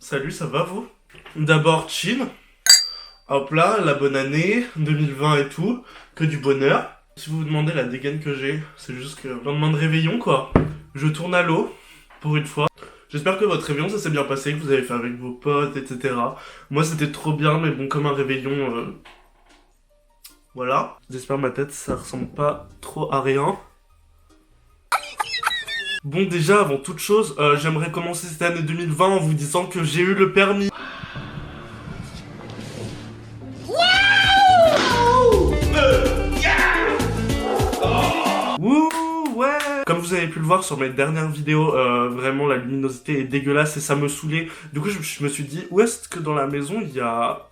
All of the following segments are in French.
Salut, ça va vous? D'abord, Chin. Hop là, la bonne année, 2020 et tout. Que du bonheur. Si vous vous demandez la dégaine que j'ai, c'est juste que lendemain de réveillon quoi. Je tourne à l'eau, pour une fois. J'espère que votre réveillon ça s'est bien passé, que vous avez fait avec vos potes, etc. Moi c'était trop bien, mais bon, comme un réveillon, voilà. J'espère que ma tête ça ressemble pas trop à rien. Bon déjà, avant toute chose, j'aimerais commencer cette année 2020 en vous disant que j'ai eu le permis. Wouh, ouais. Comme vous avez pu le voir sur mes dernières vidéos, vraiment la luminosité est dégueulasse et ça me saoulait. Du coup, je me suis dit, où est-ce que dans la maison il y a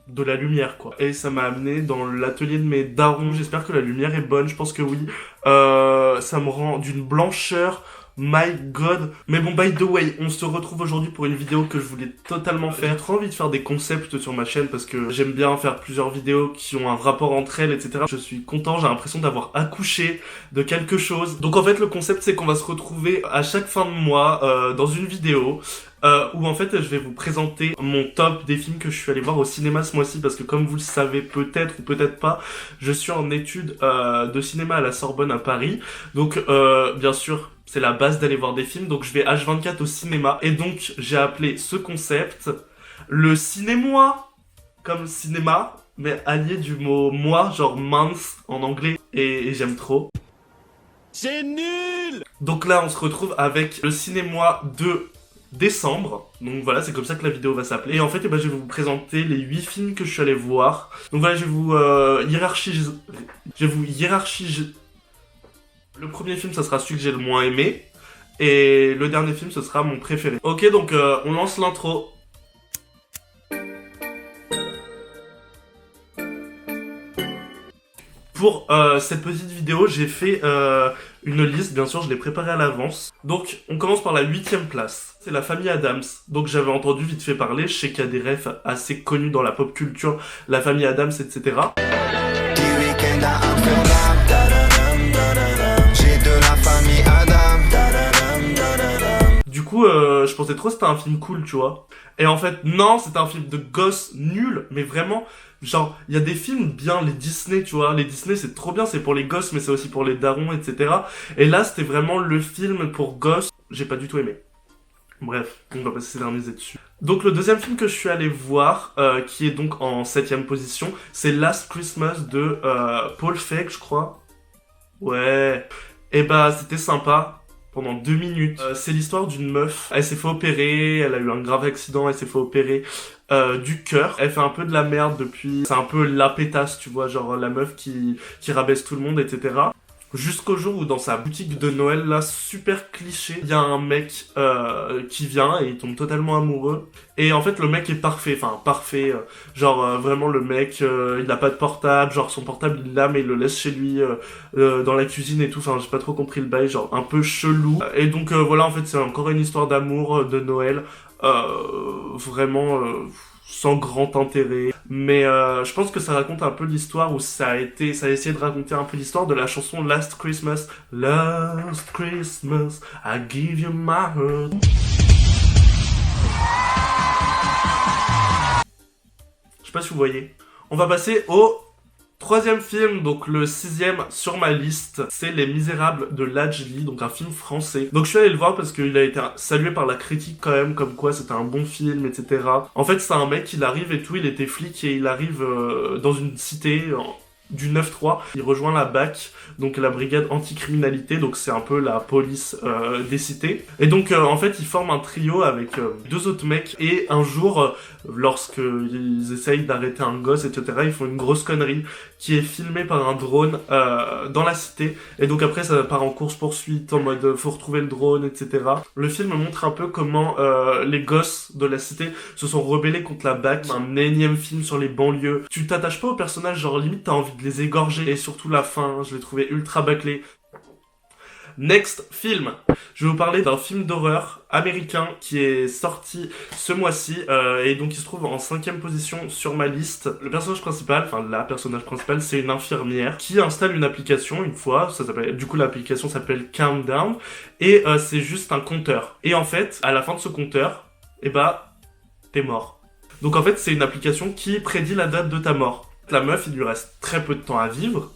de la lumière quoi. Et ça m'a amené dans l'atelier de mes darons. J'espère que la lumière est bonne, je pense que oui. Ça me rend d'une blancheur. My god. Mais bon, by the way, on se retrouve aujourd'hui pour une vidéo que je voulais totalement faire. J'ai trop envie de faire des concepts sur ma chaîne parce que j'aime bien faire plusieurs vidéos qui ont un rapport entre elles, etc. Je suis content, j'ai l'impression d'avoir accouché de quelque chose. Donc en fait, le concept, c'est qu'on va se retrouver à chaque fin de mois dans une vidéo où en fait je vais vous présenter mon top des films que je suis allé voir au cinéma ce mois-ci, parce que comme vous le savez peut-être ou peut-être pas, je suis en études de cinéma à la Sorbonne à Paris. Donc bien sûr, c'est la base d'aller voir des films, donc je vais H24 au cinéma. Et donc j'ai appelé ce concept le cinémoi, comme cinéma, mais allié du mot moi, genre month en anglais, et j'aime trop. C'est nul! Donc là on se retrouve avec le cinémoi de décembre, donc voilà, c'est comme ça que la vidéo va s'appeler. Et en fait, je vais vous présenter les 8 films que je suis allé voir. Donc voilà, je vais vous hiérarchiser. Le premier film, ça sera celui que j'ai le moins aimé, et le dernier film, ce sera mon préféré. Ok, donc on lance l'intro. Pour cette petite vidéo, j'ai fait une liste, bien sûr, je l'ai préparée à l'avance. Donc, on commence par la 8ème place. C'est la famille Addams. Donc, j'avais entendu vite fait parler, je sais qu'il y a des refs assez connus dans la pop culture, la famille Addams, etc. J'ai de la famille Addams. Du coup, je pensais trop que c'était un film cool, tu vois. Et en fait, non, c'était un film de gosse nul, mais vraiment... Genre, il y a des films bien, les Disney, tu vois, les Disney c'est trop bien, c'est pour les gosses, mais c'est aussi pour les darons, etc. Et là, c'était vraiment le film pour gosses, j'ai pas du tout aimé. Bref, on va pas s'éterniser dessus. Donc le deuxième film que je suis allé voir, qui est donc en 7ème position, c'est Last Christmas de Paul Feig, je crois. Ouais. Et bah, c'était sympa. Pendant 2 minutes. C'est l'histoire d'une meuf. Elle s'est fait opérer, elle a eu un grave accident, elle s'est fait opérer du cœur. Elle fait un peu de la merde depuis. C'est un peu la pétasse, tu vois, genre la meuf qui rabaisse tout le monde, etc. Jusqu'au jour où dans sa boutique de Noël, là, super cliché, il y a un mec qui vient et il tombe totalement amoureux. Et en fait, le mec est parfait, genre vraiment le mec, il a pas de portable, genre son portable il l'a mais il le laisse chez lui dans la cuisine et tout, enfin j'ai pas trop compris le bail, genre un peu chelou. Et donc voilà, en fait c'est encore une histoire d'amour de Noël, vraiment... sans grand intérêt, mais je pense que ça raconte un peu l'histoire où ça a essayé de raconter un peu l'histoire de la chanson Last Christmas. Last Christmas, I give you my heart. Je sais pas si vous voyez. On va passer au 3ème film, donc le 6ème sur ma liste, c'est Les Misérables de Lajli, donc un film français. Donc je suis allé le voir parce qu'il a été salué par la critique quand même, comme quoi c'était un bon film, etc. En fait c'est un mec, il arrive et tout, il était flic et il arrive dans une cité du 9-3, il rejoint la BAC, donc la brigade anticriminalité, donc c'est un peu la police des cités. Et donc en fait ils forment un trio avec 2 autres mecs, et un jour, lorsqu'ils essayent d'arrêter un gosse, etc., ils font une grosse connerie qui est filmée par un drone dans la cité, et donc après ça part en course-poursuite, en mode faut retrouver le drone, etc. Le film montre un peu comment les gosses de la cité se sont rebellés contre la BAC, un énième film sur les banlieues. Tu t'attaches pas aux personnages, genre limite t'as envie de les égorger, et surtout la fin, je l'ai trouvé ultra bâclé. Next film. Je vais vous parler d'un film d'horreur américain qui est sorti ce mois-ci et donc il se trouve en 5ème position sur ma liste. Le personnage principal, enfin la personnage principale, c'est une infirmière qui installe une application une fois, ça s'appelle, du coup l'application s'appelle Countdown et c'est juste un compteur. Et en fait, à la fin de ce compteur, et bah, t'es mort. Donc en fait, c'est une application qui prédit la date de ta mort. La meuf, il lui reste très peu de temps à vivre,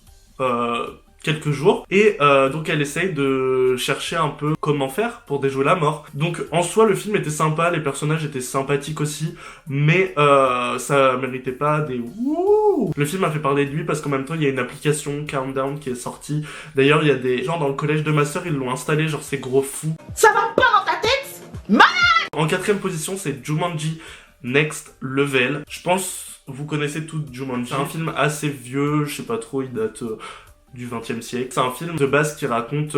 quelques jours, et donc elle essaye de chercher un peu comment faire pour déjouer la mort. Donc en soi, le film était sympa, les personnages étaient sympathiques aussi, mais ça méritait pas des wouh. Le film a fait parler de lui parce qu'en même temps, il y a une application Countdown qui est sortie. D'ailleurs, il y a des gens dans le collège de ma sœur, ils l'ont installé, genre ces gros fous. Ça va pas dans ta tête? En 4ème position, c'est Jumanji Next Level. Je pense vous connaissez tous Jumanji. C'est un film assez vieux, je sais pas trop, il date du 20e siècle. C'est un film de base qui raconte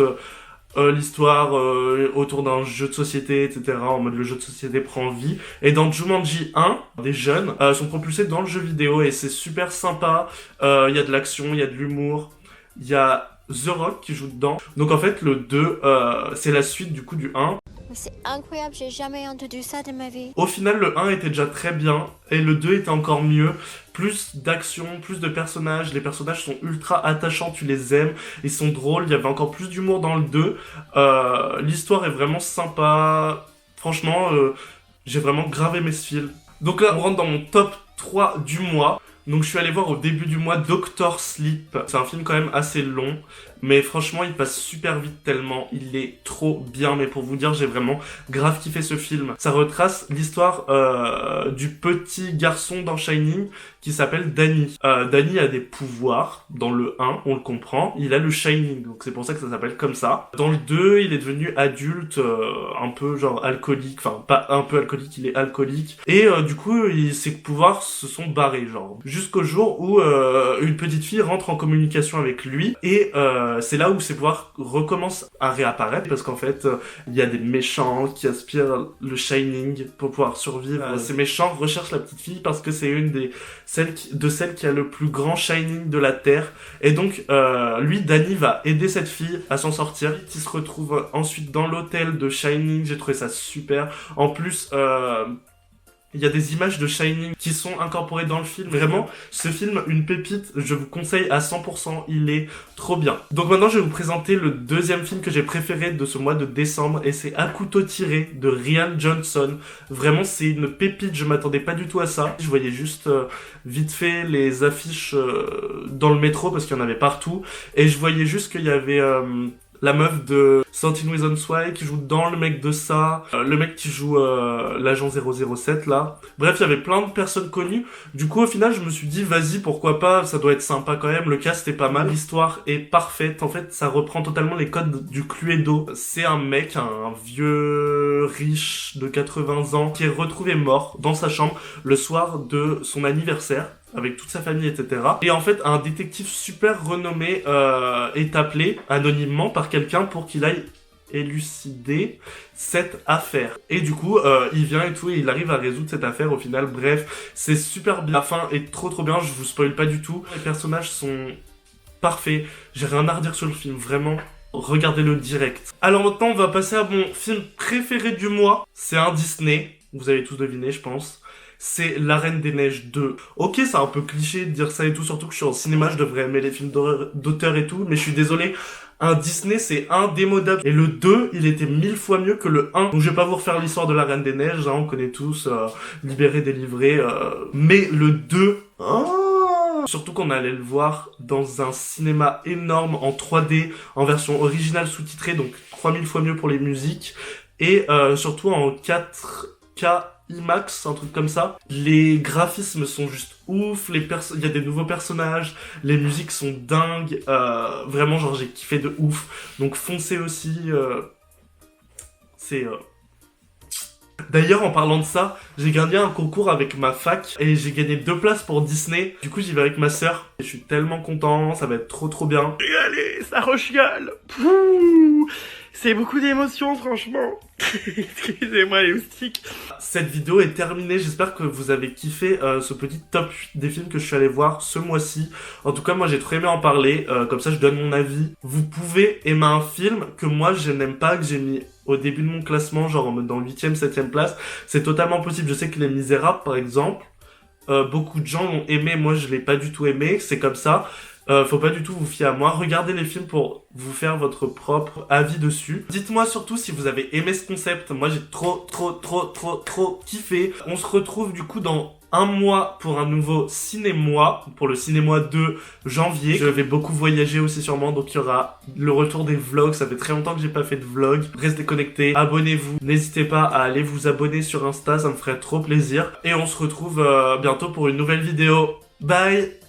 l'histoire autour d'un jeu de société, etc. En mode le jeu de société prend vie. Et dans Jumanji 1, des jeunes sont propulsés dans le jeu vidéo et c'est super sympa. Il y a de l'action, il y a de l'humour, il y a The Rock qui joue dedans. Donc en fait le 2, c'est la suite du coup du 1. C'est incroyable, j'ai jamais entendu ça de ma vie. Au final, le 1 était déjà très bien, et le 2 était encore mieux. Plus d'action, plus de personnages, les personnages sont ultra attachants, tu les aimes, ils sont drôles, il y avait encore plus d'humour dans le 2. L'histoire est vraiment sympa, franchement, j'ai vraiment grave aimé ce film. Donc là, on rentre dans mon top 3 du mois. Donc je suis allé voir au début du mois Doctor Sleep. C'est un film quand même assez long, mais franchement il passe super vite tellement il est trop bien. Mais pour vous dire, j'ai vraiment grave kiffé ce film. Ça retrace l'histoire du petit garçon dans Shining qui s'appelle Danny. Danny a des pouvoirs, dans le 1 on le comprend, il a le Shining, donc c'est pour ça que ça s'appelle comme ça. Dans le 2 il est devenu adulte, un peu genre alcoolique, enfin pas un peu alcoolique, il est alcoolique. Et du coup ses pouvoirs se sont barrés genre. Jusqu'au jour où une petite fille rentre en communication avec lui et c'est là où ses pouvoirs recommencent à réapparaître parce qu'en fait il y a des méchants qui aspirent le Shining pour pouvoir survivre. Ces méchants recherchent la petite fille parce que c'est une des celle qui a le plus grand Shining de la Terre et donc lui Danny va aider cette fille à s'en sortir. Il se retrouve ensuite dans l'hôtel de Shining, j'ai trouvé ça super. En plus il y a des images de Shining qui sont incorporées dans le film. Vraiment, ce film, une pépite, je vous conseille à 100%, il est trop bien. Donc maintenant, je vais vous présenter le deuxième film que j'ai préféré de ce mois de décembre, et c'est À couteau tiré de Rian Johnson. Vraiment, c'est une pépite, je m'attendais pas du tout à ça. Je voyais juste vite fait les affiches dans le métro, parce qu'il y en avait partout, et je voyais juste qu'il y avait... la meuf de 13 Reasons Why qui joue dans le mec de ça, le mec qui joue l'agent 007 là. Bref, il y avait plein de personnes connues. Du coup, au final, je me suis dit, vas-y, pourquoi pas, ça doit être sympa quand même. Le cast est pas mal, l'histoire est parfaite. En fait, ça reprend totalement les codes du Cluedo. C'est un mec, un vieux riche de 80 ans qui est retrouvé mort dans sa chambre le soir de son anniversaire, avec toute sa famille, etc. Et en fait, un détective super renommé est appelé anonymement par quelqu'un pour qu'il aille élucider cette affaire. Et du coup, il vient et tout, et il arrive à résoudre cette affaire au final. Bref, c'est super bien. La fin est trop bien, je vous spoil pas du tout. Les personnages sont parfaits. J'ai rien à redire sur le film, vraiment. Regardez-le direct. Alors maintenant, on va passer à mon film préféré du mois. C'est un Disney. Vous avez tous deviné, je pense. C'est La Reine des Neiges 2. Ok, c'est un peu cliché de dire ça et tout, surtout que je suis en cinéma, je devrais aimer les films d'auteur et tout, mais je suis désolé, un Disney c'est indémodable. Et le 2, il était 1000 fois mieux que le 1. Donc je vais pas vous refaire l'histoire de La Reine des Neiges, hein, on connaît tous, Libéré, délivré, mais le 2... Surtout qu'on allait le voir dans un cinéma énorme en 3D, en version originale sous-titrée, donc 3000 fois mieux pour les musiques, et surtout en 4K IMAX, un truc comme ça. Les graphismes sont juste ouf, il y a des nouveaux personnages, les musiques sont dingues, vraiment genre j'ai kiffé de ouf. Donc foncez aussi, c'est... D'ailleurs, en parlant de ça, j'ai gagné un concours avec ma fac et j'ai gagné 2 places pour Disney. Du coup, j'y vais avec ma sœur. Je suis tellement content, ça va être trop bien. Et allez, ça rechiale. Pouh, c'est beaucoup d'émotions, franchement. Excusez-moi les moustiques. Cette vidéo est terminée, j'espère que vous avez kiffé ce petit top 8 des films que je suis allé voir ce mois-ci. En tout cas, moi j'ai trop aimé en parler, comme ça je donne mon avis. Vous pouvez aimer un film que moi je n'aime pas, que j'ai mis au début de mon classement, genre dans 8ème, 7ème place. C'est totalement possible, je sais que Les Misérables par exemple, beaucoup de gens l'ont aimé, moi je l'ai pas du tout aimé, c'est comme ça. Faut pas du tout vous fier à moi. Regardez les films pour vous faire votre propre avis dessus. Dites-moi surtout si vous avez aimé ce concept. Moi j'ai trop kiffé. On se retrouve du coup dans un mois pour un nouveau ciné-mois, pour le ciné-mois de janvier. Je vais beaucoup voyager aussi sûrement, donc il y aura le retour des vlogs. Ça fait très longtemps que j'ai pas fait de vlog. Restez connectés, abonnez-vous. N'hésitez pas à aller vous abonner sur Insta, ça me ferait trop plaisir. Et on se retrouve bientôt pour une nouvelle vidéo. Bye!